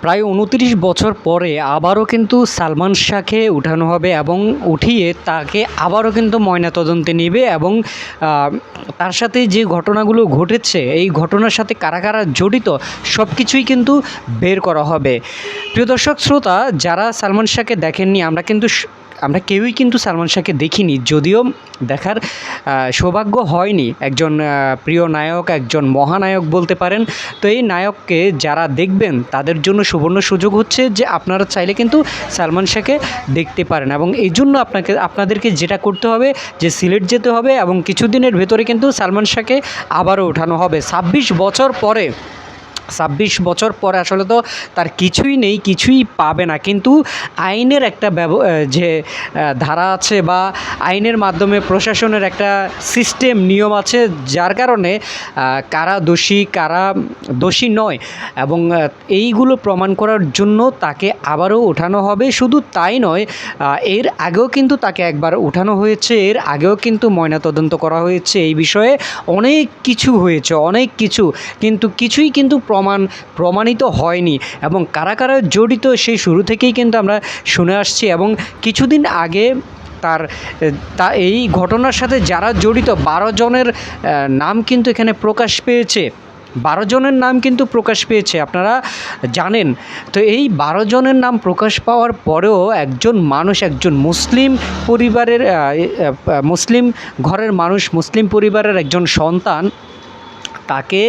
প্রায় ২৯ বছর পরে আবারও কিন্তু সালমান শাহকে উঠানো হবে এবং উঠিয়ে তাকে আবারও কিন্তু ময়নাতদন্তে নেবে এবং তার সাথে যে ঘটনাগুলো ঘটেছে এই ঘটনার সাথে কারা কারা জড়িত সব কিছুই কিন্তু বের করা হবে। প্রিয় দর্শক শ্রোতা, যারা সালমান শাহকে দেখেননি, আমরা কেউই কিন্তু সালমান শাহকে দেখিনি, যদিও দেখার সৌভাগ্য হয়নি। একজন প্রিয় নায়ক, একজন মহানায়ক বলতে পারেন। তো এই নায়ককে যারা দেখবেন তাদের জন্য সুবর্ণ সুযোগ হচ্ছে যে আপনারা চাইলে কিন্তু সালমান শাহকে দেখতে পারেন এবং এই জন্য আপনাদেরকে যেটা করতে হবে যে সিলেট যেতে হবে এবং কিছুদিনের ভেতরে কিন্তু সালমান শাহকে আবারও ওঠানো হবে ২৬ বছর পরে। ২৬ বছর পরে আসলে তো তার কিছুই নেই, কিছুই পাবে না, কিন্তু আইনের একটা যে ধারা আছে বা আইনের মাধ্যমে প্রশাসনের একটা সিস্টেম নিয়ম আছে, যার কারণে কারা দোষী কারা দোষী নয় এবং এইগুলো প্রমাণ করার জন্য তাকে আবারও ওঠানো হবে। শুধু তাই নয়, এর আগেও কিন্তু তাকে একবার ওঠানো হয়েছে, এর আগেও কিন্তু ময়নাতদন্ত করা হয়েছে, এই বিষয়ে অনেক কিছু হয়েছে, অনেক কিছু, কিন্তু কিছুই কিন্তু প্রমাণিত হয়নি এবং কারা কারা জড়িত সেই শুরু থেকেই কিন্তু আমরা শুনে আসছি। এবং কিছুদিন আগে এই ঘটনার সাথে যারা জড়িত ১২ জনের নাম কিন্তু এখানে প্রকাশ পেয়েছে। ১২ জনের নাম কিন্তু প্রকাশ পেয়েছে, আপনারা জানেন। তো এই ১২ জনের নাম প্রকাশ পাওয়ার পরেও একজন মানুষ, একজন মুসলিম পরিবারের মুসলিম ঘরের মানুষ, মুসলিম পরিবারের একজন সন্তান, তাকে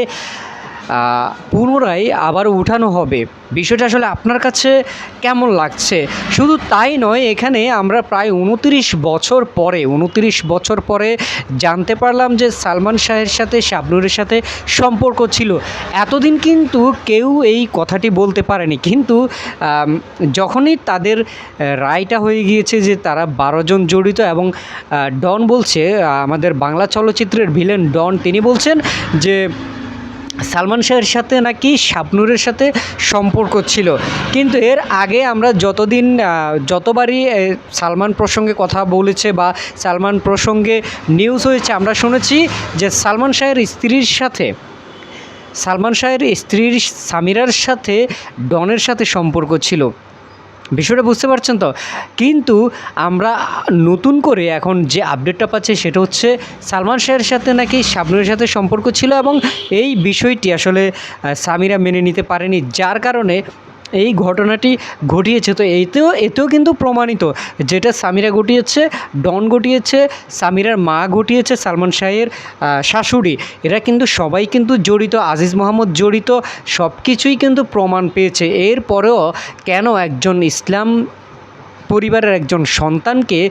পুনরায় আবার উঠানো হবে। বিষয়টা আসলে আপনার কাছে কেমন লাগছে? শুধু তাই নয়, এখানে আমরা প্রায় ২৯ বছর পরে জানতে পারলাম যে সালমান শাহের সাথে শাবনূরের সাথে সম্পর্ক ছিল। এতদিন কিন্তু কেউ এই কথাটি বলতে পারেনি, কিন্তু যখনই তাদের রায়টা হয়ে গিয়েছে যে তারা ১২ জন জড়িত এবং ডন বলছে, আমাদের বাংলা চলচ্চিত্রের ভিলেন ডন, তিনি বলছেন যে সালমান শাহের সাথে নাকি শাবনূরের সাথে সম্পর্ক ছিল। কিন্তু এর আগে আমরা যতবারই সালমান প্রসঙ্গে কথা বলেছে বা সালমান প্রসঙ্গে নিউজ হয়েছে, আমরা শুনেছি যে সালমান শাহের স্ত্রীর সামিরার সাথে ডনের সাথে সম্পর্ক ছিল। বিষয়টা বুঝতে পারছেন তো? কিন্তু আমরা নতুন করে এখন যে আপডেটটা পাচ্ছি সেটা হচ্ছে সালমান শাহের সাথে নাকি শাবনূরের সাথে সম্পর্ক ছিল এবং এই বিষয়টি আসলে সামিরা মেনে নিতে পারেনি, যার কারণে এই ঘটনাটি ঘটিয়েছে। তো এতেও কিন্তু প্রমাণিত, যেটা সামিরা ঘটিয়েছে, ডন ঘটিয়েছে, সামিরার মা ঘটিয়েছে, সালমান শাহের শাশুড়ি, এরা কিন্তু সবাই কিন্তু জড়িত, আজিজ মোহাম্মদ জড়িত, সব কিছুই কিন্তু প্রমাণ পেয়েছে। এরপরেও কেন একজন ইসলাম পরিবারের একজন সন্তানকে,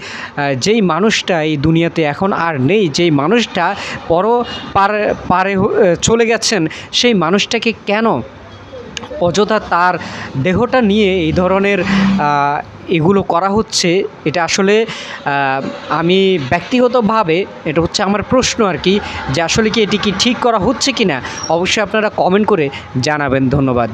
যেই মানুষটা এই দুনিয়াতে এখন আর নেই, যেই মানুষটা পারে চলে গেছেন, সেই মানুষটাকে কেন অযথা তার দেহটা নিয়ে এই ধরনের এগুলো করা হচ্ছে? এটা আসলে আমি ব্যক্তিগতভাবে, এটা হচ্ছে আমার প্রশ্ন আর কি, যে আসলে কি এটি কি ঠিক করা হচ্ছে কি না? অবশ্যই আপনারা কমেন্ট করে জানাবেন। ধন্যবাদ।